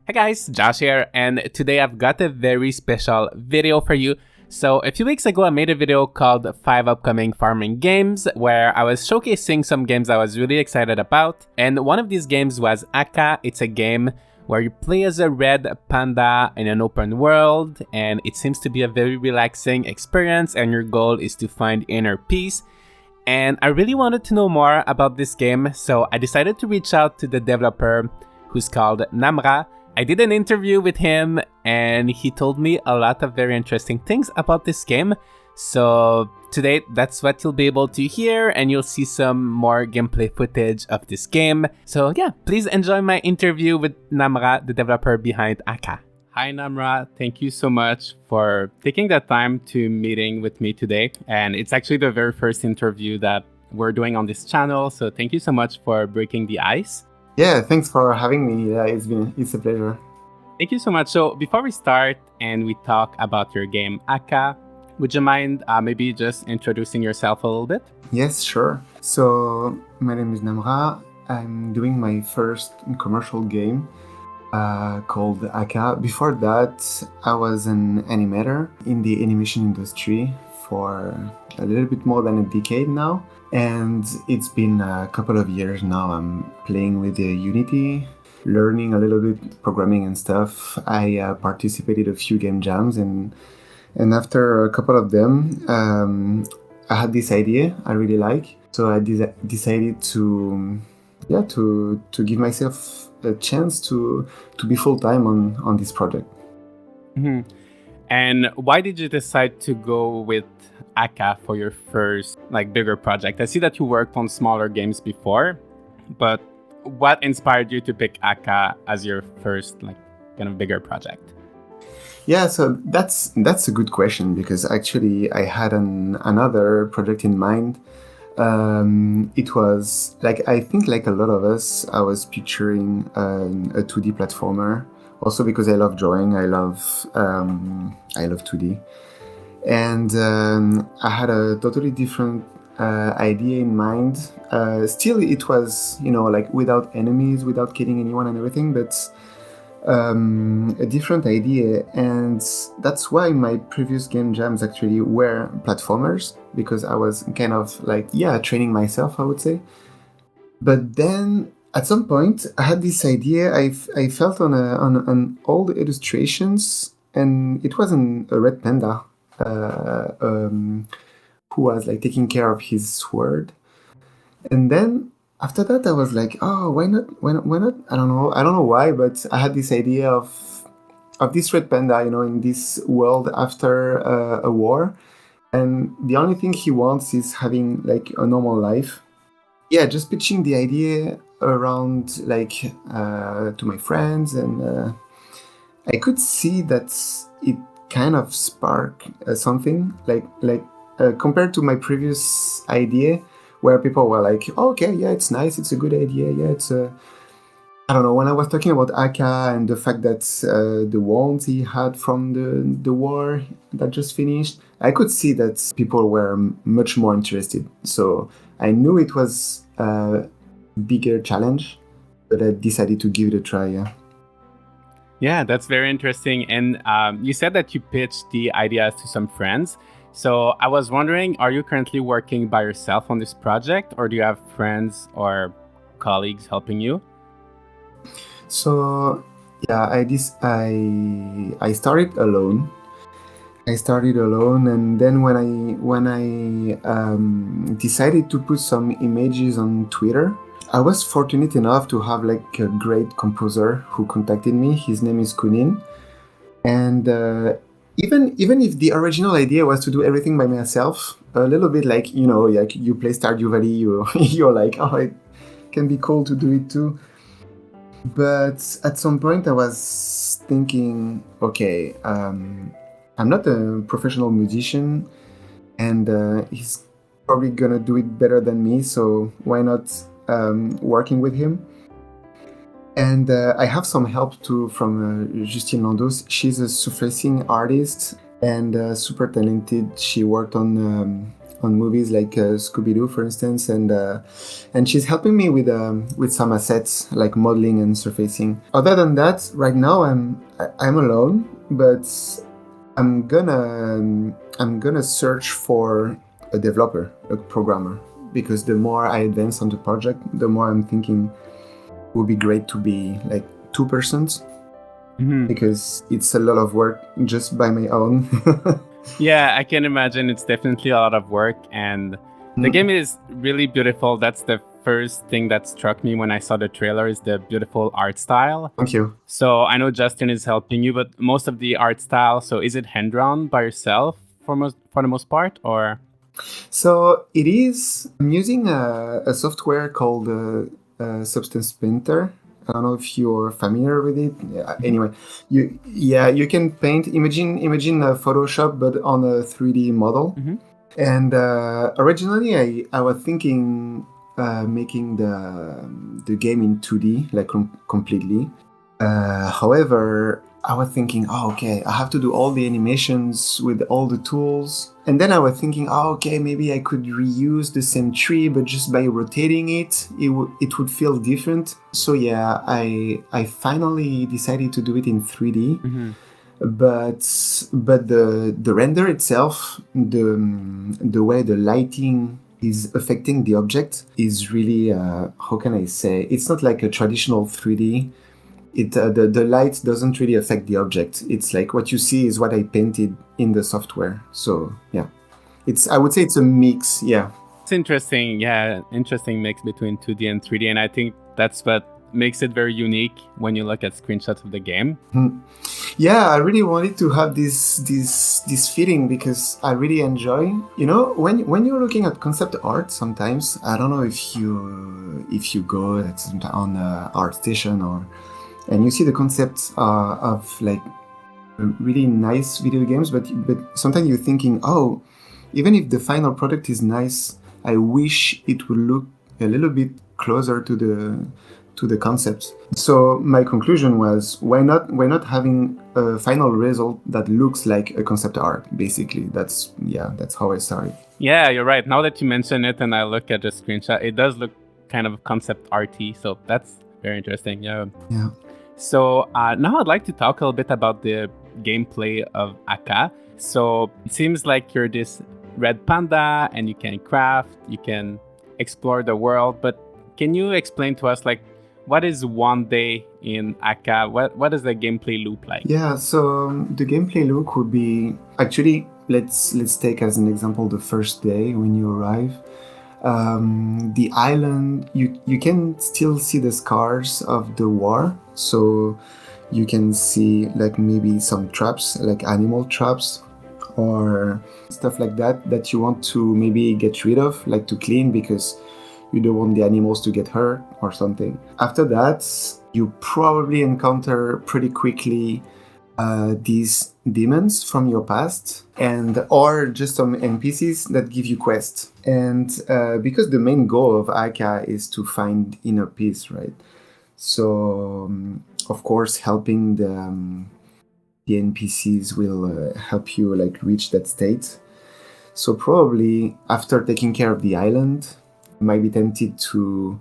Hey guys, Josh here, and today I've got a very special video for you. So a few weeks ago I made a video called 5 Upcoming Farming Games, where I was showcasing some games I was really excited about, and one of these games was Aka. It's a game where you play as a red panda in an open world, and it seems to be a very relaxing experience, and your goal is to find inner peace. And I really wanted to know more about this game, so I decided to reach out to the developer, who's called Namra. I did an interview with him and he told me a lot of very interesting things about this game. So today that's what you'll be able to hear, and you'll see some more gameplay footage of this game. So yeah, please enjoy my interview with Namra, the developer behind Aka. Hi Namra, thank you so much for taking the time to meeting with me today. And it's actually the very first interview that we're doing on this channel. So thank you so much for breaking the ice. Yeah, thanks for having me. It's a pleasure. Thank you so much. So before we start and we talk about your game Aka, would you mind maybe just introducing yourself a little bit? Yes, sure. So my name is Namra. I'm doing my first commercial game called Aka. Before that, I was an animator in the animation industry for a little bit more than a decade now. And it's been a couple of years now. I'm playing with the Unity, learning a little bit programming and stuff. I participated a few game jams, and after a couple of them, I had this idea I really like. So I decided to give myself a chance to be full time on this project. Mm-hmm. And why did you decide to go with Aka for your first bigger project? I see that you worked on smaller games before, but what inspired you to pick Aka as your first kind of bigger project? Yeah, so that's a good question, because actually I had another project in mind. It was I think like a lot of us, I was picturing a 2D platformer. Also because I love drawing, I love 2D. And I had a totally different idea in mind. Still, it was, without enemies, without killing anyone and everything, but a different idea. And that's why my previous game jams actually were platformers, because I was kind of training myself, I would say. But then at some point, I had this idea. I felt on all the illustrations, and it wasn't a red panda who was taking care of his sword. And then after that, I was like, oh, why not? Why not? I don't know why, but I had this idea of this red panda, in this world after a war, and the only thing he wants is having a normal life. Yeah, just pitching the idea around to my friends, and I could see that it kind of sparked something compared to my previous idea, where people were like, oh, okay, yeah, it's nice, it's a good idea, yeah, it's I don't know, when I was talking about Aka and the fact that the wounds he had from the war that just finished, I could see that people were much more interested. So I knew it was a bigger challenge, but I decided to give it a try, yeah. Yeah, that's very interesting. And you said that you pitched the ideas to some friends. So I was wondering, are you currently working by yourself on this project, or do you have friends or colleagues helping you? So yeah, I started alone. And then when I decided to put some images on Twitter, I was fortunate enough to have a great composer who contacted me. His name is Kunin, and even if the original idea was to do everything by myself, a little bit you play Stardew Valley, you're like, oh, it can be cool to do it too. But at some point I was thinking, okay, I'm not a professional musician, and he's probably gonna do it better than me, so why not working with him? And I have some help too from Justine Landos. She's a surfacing artist and super talented. She worked on on movies like Scooby-Doo, for instance, and she's helping me with some assets like modeling and surfacing. Other than that, right now I'm alone, but I'm gonna search for a developer, a programmer, because the more I advance on the project, the more I'm thinking it would be great to be like 2%, because it's a lot of work just by my own. Yeah, I can imagine it's definitely a lot of work, and the game is really beautiful. That's the first thing that struck me when I saw the trailer, is the beautiful art style. Thank you. So I know Justin is helping you, but most of the art style, so is it hand-drawn by yourself for the most part, or? So it is. I'm using a software called Substance Painter. I don't know if you're familiar with it. Yeah, anyway, you can paint. Imagine Photoshop, but on a 3D model. And originally, I was thinking making the game in 2D, like completely. However, I was thinking, oh, okay, I have to do all the animations with all the tools. And then I was thinking, oh, okay, maybe I could reuse the same tree, but just by rotating it, it would feel different. So yeah, I finally decided to do it in 3D. But the render itself, the way the lighting is affecting the object is really, how can I say? It's not like a traditional 3D. The light doesn't really affect the object. It's like what you see is what I painted in the software. So yeah, I would say it's a mix. Yeah, it's interesting. Yeah, interesting mix between 2D and 3D, and I think that's what makes it very unique when you look at screenshots of the game. Yeah, I really wanted to have this feeling because I really enjoy. You know, when you're looking at concept art, sometimes I don't know if you go on ArtStation and you see the concept of like really nice video games, but sometimes you're thinking, oh, even if the final product is nice, I wish it would look a little bit closer to the concept. So my conclusion was, why not having a final result that looks like a concept art? Basically, that's how I started. Yeah, you're right. Now that you mention it and I look at the screenshot, it does look kind of concept arty. So that's very interesting. Yeah. So now I'd like to talk a little bit about the gameplay of Aka. So it seems like you're this red panda and you can craft, you can explore the world, but can you explain to us, like, what is one day in Aka? What does the gameplay loop like? Yeah, so the gameplay loop would be, actually, let's take as an example the first day when you arrive. The island, you can still see the scars of the war, so you can see like maybe some traps, like animal traps or stuff like that you want to maybe get rid of, like to clean, because you don't want the animals to get hurt or something. After that, you probably encounter pretty quickly these demons from your past, or just some NPCs that give you quests. And because the main goal of Aka is to find inner peace, right? So of course, helping the NPCs will help you like reach that state. So probably after taking care of the island, you might be tempted to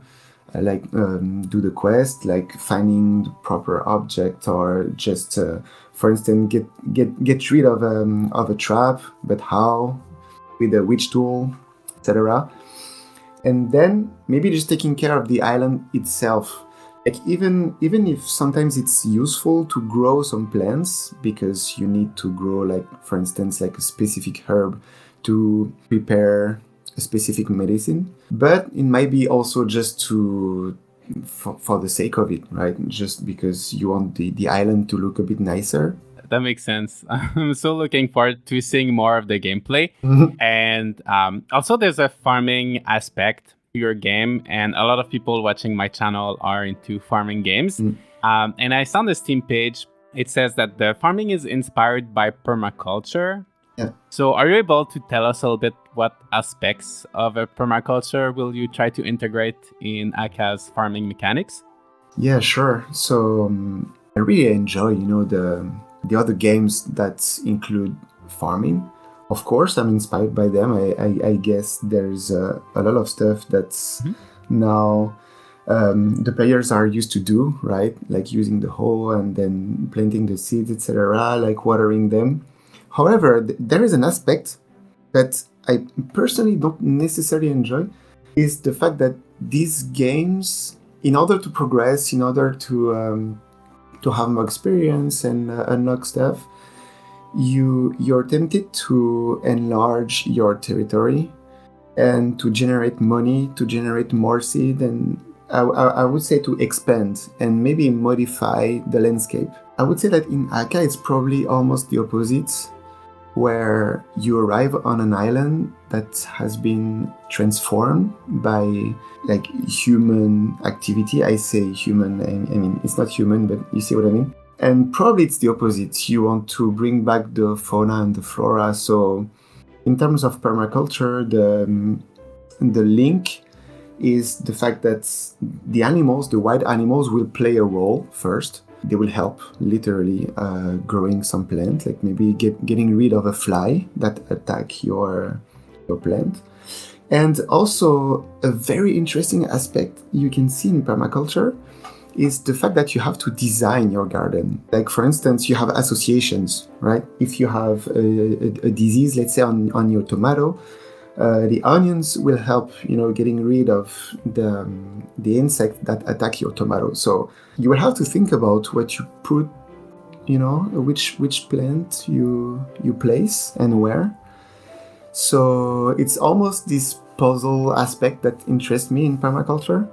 do the quest, like finding the proper object, or just for instance get rid of a trap, but how, with a witch tool, etc. And then maybe just taking care of the island itself. Like even if sometimes it's useful to grow some plants, because you need to grow, like for instance, like a specific herb to prepare a specific medicine, but it might be also just for the sake of it, right? Just because you want the island to look a bit nicer. That makes sense. I'm so looking forward to seeing more of the gameplay. And also there's a farming aspect to your game, and a lot of people watching my channel are into farming games. And I saw on the Steam page, it says that the farming is inspired by permaculture. Yeah. So are you able to tell us a little bit what aspects of a permaculture will you try to integrate in Aka's farming mechanics? Yeah, sure. So I really enjoy, the other games that include farming. Of course, I'm inspired by them. I guess there's a lot of stuff that's now the players are used to do, right? Like using the hoe and then planting the seeds, etc., like watering them. However, there is an aspect that I personally don't necessarily enjoy, is the fact that these games, in order to progress, in order to have more experience and unlock stuff, you're tempted to enlarge your territory and to generate money, to generate more seed, and I would say to expand and maybe modify the landscape. I would say that in Aka it's probably almost the opposite, where you arrive on an island that has been transformed by like human activity. I say human, I mean it's not human, but you see what I mean. And probably it's the opposite. You want to bring back the fauna and the flora. So in terms of permaculture, the link is the fact that the animals, the wild animals, will play a role first. They will help literally growing some plant, like maybe getting rid of a fly that attack your plant. And also a very interesting aspect you can see in permaculture is the fact that you have to design your garden. Like for instance, you have associations, right? If you have a disease, let's say on your tomato, the onions will help, getting rid of the insect that attack your tomato. So you will have to think about what you put, which plant you place and where. So it's almost this puzzle aspect that interests me in permaculture.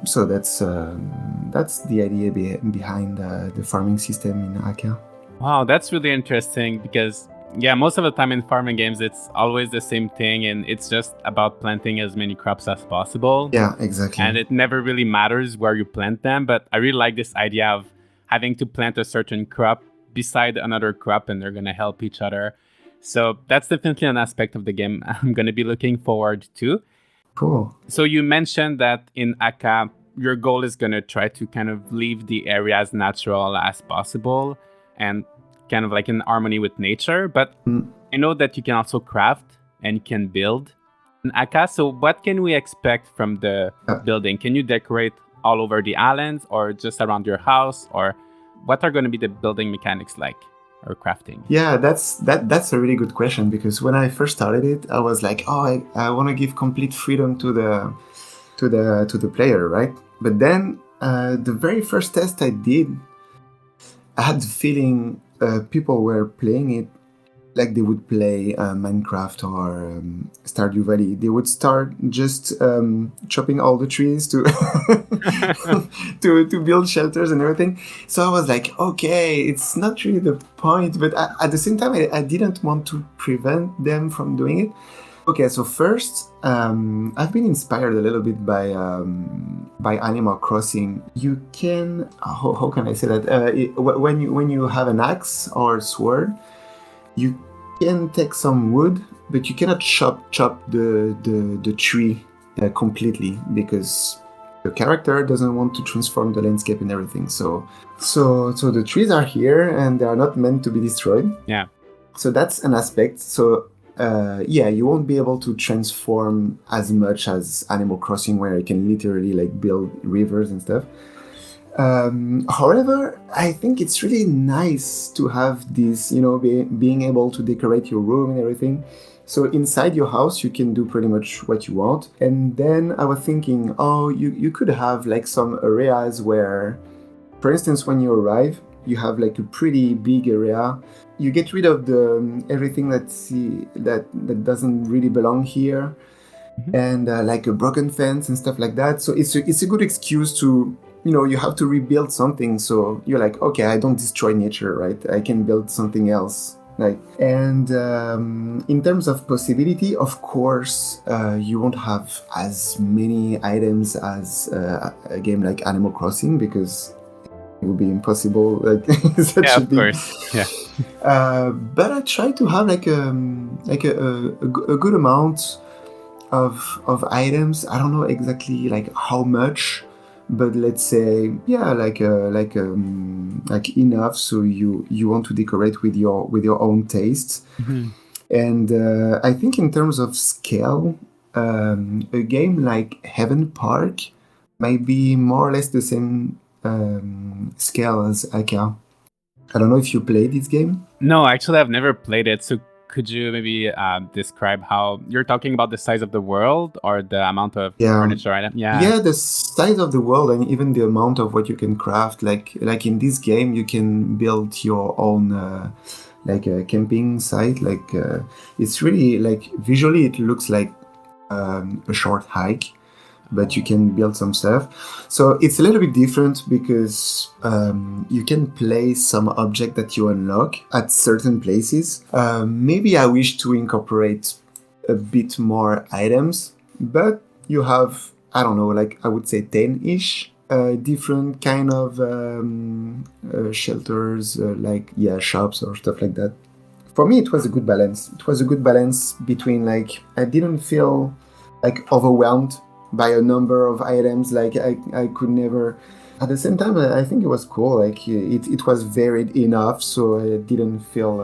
So that's the idea behind the farming system in Aka. Wow, that's really interesting because most of the time in farming games, it's always the same thing and it's just about planting as many crops as possible. Yeah, exactly. And it never really matters where you plant them. But I really like this idea of having to plant a certain crop beside another crop and they're going to help each other. So that's definitely an aspect of the game I'm going to be looking forward to. Cool. So you mentioned that in Aka, your goal is going to try to kind of leave the area as natural as possible and kind of like in harmony with nature. But I know that you can also craft and can build in Aka. So what can we expect from the building? Can you decorate all over the islands or just around your house? Or what are going to be the building mechanics like? Or crafting? Yeah, that's a really good question, because when I first started it, I was like, oh, I want to give complete freedom to the player, right? But then the very first test I did, I had the feeling people were playing it like they would play Minecraft or Stardew Valley. They would start just chopping all the trees to to build shelters and everything. So I was like, okay, it's not really the point, but at the same time, I didn't want to prevent them from doing it. Okay, so first, I've been inspired a little bit by Animal Crossing. You can, how can I say that? When you have an axe or sword, you can take some wood, but you cannot chop the tree completely, because the character doesn't want to transform the landscape and everything. So the trees are here and they are not meant to be destroyed. Yeah. So that's an aspect. So you won't be able to transform as much as Animal Crossing, where you can literally like build rivers and stuff. However, I think it's really nice to have this, being able to decorate your room and everything. So inside your house, you can do pretty much what you want. And then I was thinking, you could have like some areas where, for instance, when you arrive, you have like a pretty big area. You get rid of everything that doesn't really belong here, and like a broken fence and stuff like that. So it's a good excuse to, you have to rebuild something. So you're like, okay, I don't destroy nature, right? I can build something else. And in terms of possibility, of course, you won't have as many items as a game like Animal Crossing, because it would be impossible. Like, of course, yeah. But I try to have like a good amount of items. I don't know exactly like how much, but let's say like enough so you want to decorate with your own taste. And I think in terms of scale, a game like Heaven Park might be more or less the same scale as Aka. I don't know if you played this game. No, actually, I've never played it. So could you maybe describe how you're talking about the size of the world or the amount of Yeah, furniture item? Yeah. yeah, the size of the world and even the amount of what you can craft. Like in this game, you can build your own like a camping site. It's really like visually it looks like a short hike, but you can build some stuff. So it's a little bit different because you can place some object that you unlock at certain places. Maybe I wish to incorporate a bit more items, but you have, I don't know, like I would say 10-ish different kind of shelters, shops or stuff like that. For me, it was a good balance. It was a good balance between like I didn't feel like overwhelmed by a number of items. Like I could never. At the same time, I think it was cool. Like it was varied enough, so I didn't feel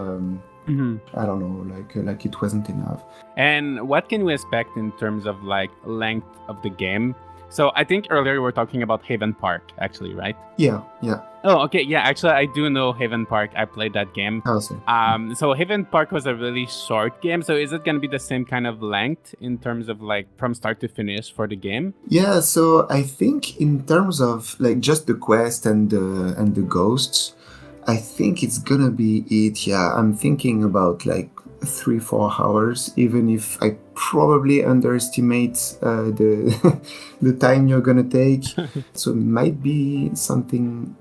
I don't know like it wasn't enough. And what can we expect in terms of like length of the game? So I think earlier we were talking about Haven Park, actually, right? Yeah. Oh, okay. Yeah, actually, I do know Haven Park. I played that game. Awesome. So Haven Park was a really short game. So is it going to be the same kind of length in terms of like from start to finish for the game? Yeah. So I think in terms of like just the quest and the ghosts, I think it's gonna be it. Yeah, I'm thinking about like 3-4 hours, even if I probably underestimate the the time you're gonna take. So it might be something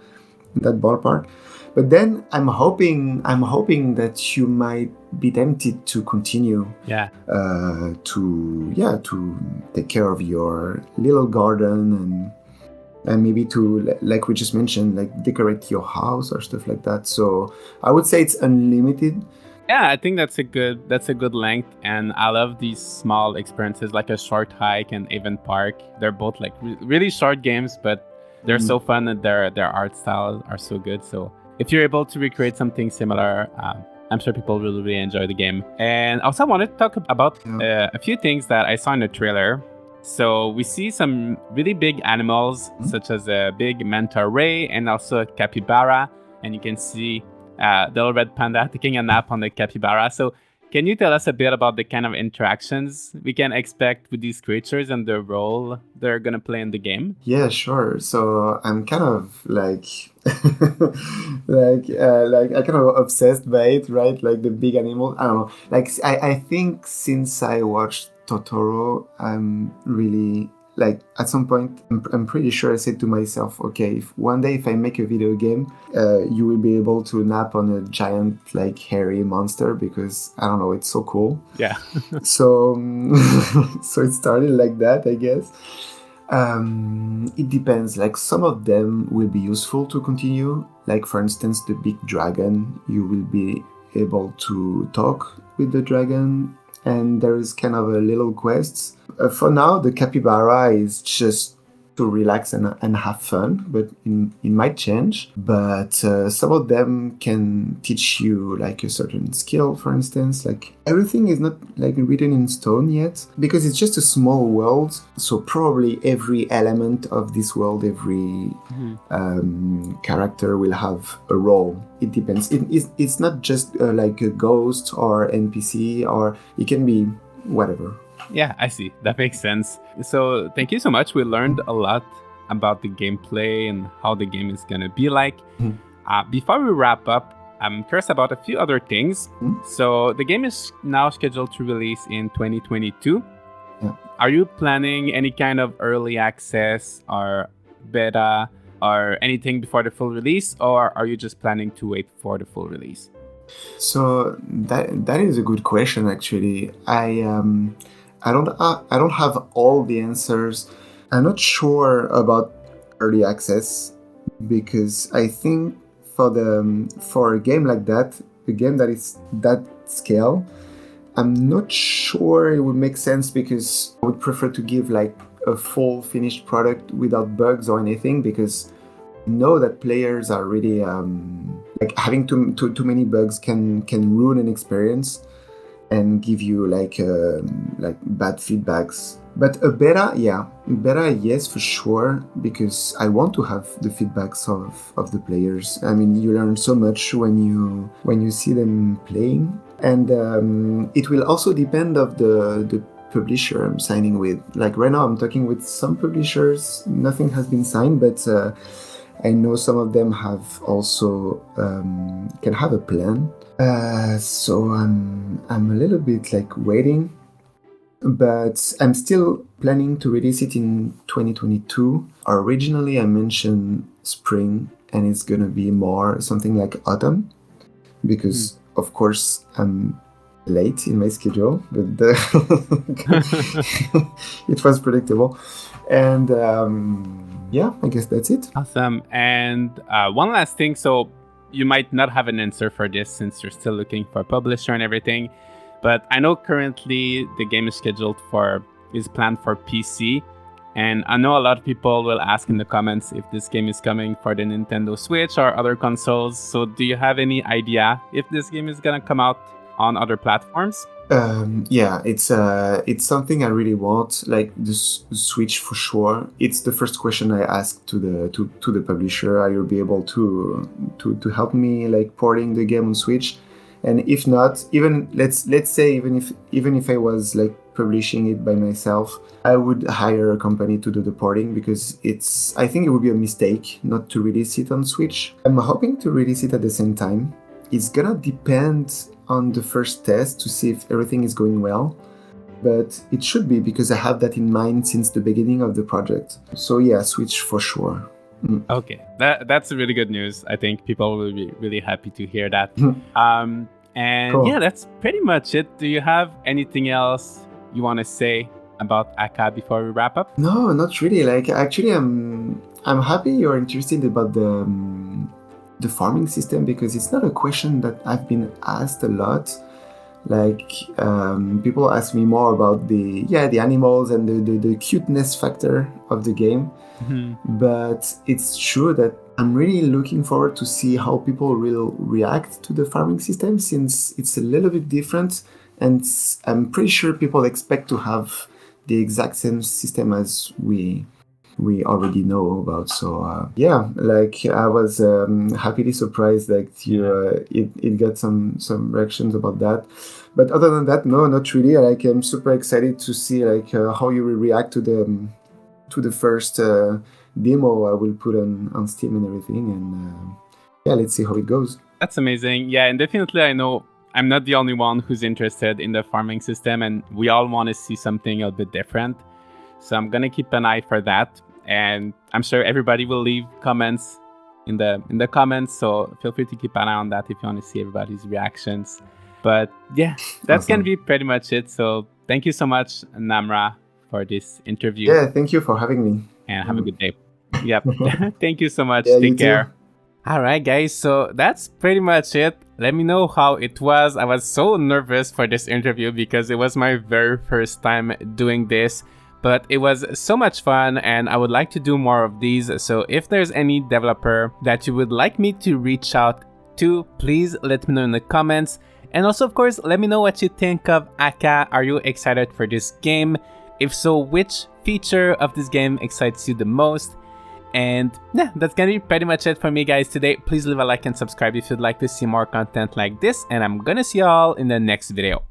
in that ballpark. But then I'm hoping that you might be tempted to continue. Yeah. To take care of your little garden and maybe to, like we just mentioned, like decorate your house or stuff like that. So I would say it's unlimited. Yeah, I think that's a good length, and I love these small experiences like a short hike and Haven Park. They're both like really short games, but they're so fun and their art styles are so good. So if you're able to recreate something similar, I'm sure people will really enjoy the game. And also I wanted to talk about a few things that I saw in the trailer. So we see some really big animals, such as a big manta ray and also a capybara. And you can see the little red panda taking a nap on the capybara. So can you tell us a bit about the kind of interactions we can expect with these creatures and the role they're going to play in the game? Yeah, sure. So I'm kind of like I kind of obsessed by it, right? Like the big animal. I don't know. Like I think since I watched Totoro, I'm really like at some point I'm pretty sure I said to myself, okay, if one day if I make a video game, you will be able to nap on a giant like hairy monster because I don't know, it's so cool. Yeah. So so it started like that, I guess. It depends. Like some of them will be useful to continue. Like for instance, the big dragon, you will be able to talk with the dragon, and there is kind of a little quests. For now, the capybara is just to relax and have fun, but it might change. But some of them can teach you like a certain skill, for instance. Like everything is not like written in stone yet because it's just a small world. So probably every element of this world, every character will have a role. It depends. It's not just like a ghost or NPC, or it can be whatever. Yeah, I see. That makes sense. So thank you so much. We learned a lot about the gameplay and how the game is going to be like. Before we wrap up, I'm curious about a few other things. So the game is now scheduled to release in 2022. Yeah. Are you planning any kind of early access or beta or anything before the full release, or are you just planning to wait for the full release? So that is a good question. Actually, I don't have all the answers. I'm not sure about early access because I think for a game like that, a game that is that scale, I'm not sure it would make sense because I would prefer to give like a full finished product without bugs or anything because I know that players are really like having too many bugs can ruin an experience. and give you like bad feedbacks. But a beta, yes, for sure, because I want to have the feedbacks of the players. I mean, you learn so much when you see them playing, and it will also depend of the publisher I'm signing with. Like right now, I'm talking with some publishers. Nothing has been signed, but I know some of them have also can have a plan. So I'm a little bit like waiting, but I'm still planning to release it in 2022. Originally, I mentioned spring, and it's gonna be more something like autumn, because of course I'm late in my schedule, but it was predictable. And yeah, I guess that's it. Awesome. And one last thing. So you might not have an answer for this since you're still looking for a publisher and everything. But I know currently the game is planned for PC. And I know a lot of people will ask in the comments if this game is coming for the Nintendo Switch or other consoles. So do you have any idea if this game is going to come out on other platforms? Yeah, it's something I really want, like the Switch for sure. It's the first question I asked to the publisher. Are you be able to help me like porting the game on Switch? And if not, even let's say even if I was like publishing it by myself, I would hire a company to do the porting, because I think it would be a mistake not to release it on Switch. I'm hoping to release it at the same time. It's gonna depend on the first test to see if everything is going well, but it should be, because I have that in mind since the beginning of the project. So yeah, Switch for sure. Okay, that's really good news. I think people will be really happy to hear that. And cool. Yeah, that's pretty much it. Do you have anything else you want to say about Aka before we wrap up? No, not really. Like actually, I'm happy you're interested about the farming system, because it's not a question that I've been asked a lot. Like people ask me more about the animals and the cuteness factor of the game. But it's true that I'm really looking forward to see how people will react to the farming system, since it's a little bit different, and I'm pretty sure people expect to have the exact same system as we already know about. So yeah, like I was happily surprised that it got some reactions about that. But other than that, no, not really. Like I'm super excited to see like how you will react to the first demo I will put on Steam and everything, and yeah, let's see how it goes. That's amazing. Yeah, and definitely I know I'm not the only one who's interested in the farming system, and we all want to see something a bit different. So I'm gonna keep an eye for that, and I'm sure everybody will leave comments in the comments. So feel free to keep an eye on that if you want to see everybody's reactions. But yeah, that's gonna be pretty much it. So thank you so much, Namra, for this interview. Yeah, thank you for having me. And have a good day. Yep. Thank you so much. Take care. Alright guys, so that's pretty much it. Let me know how it was. I was so nervous for this interview because it was my very first time doing this. But it was so much fun, and I would like to do more of these. So if there's any developer that you would like me to reach out to, please let me know in the comments. And also, of course, let me know what you think of Aka. Are you excited for this game? If so, which feature of this game excites you the most? And yeah, that's gonna be pretty much it for me guys today. Please leave a like and subscribe if you'd like to see more content like this, and I'm gonna see y'all in the next video.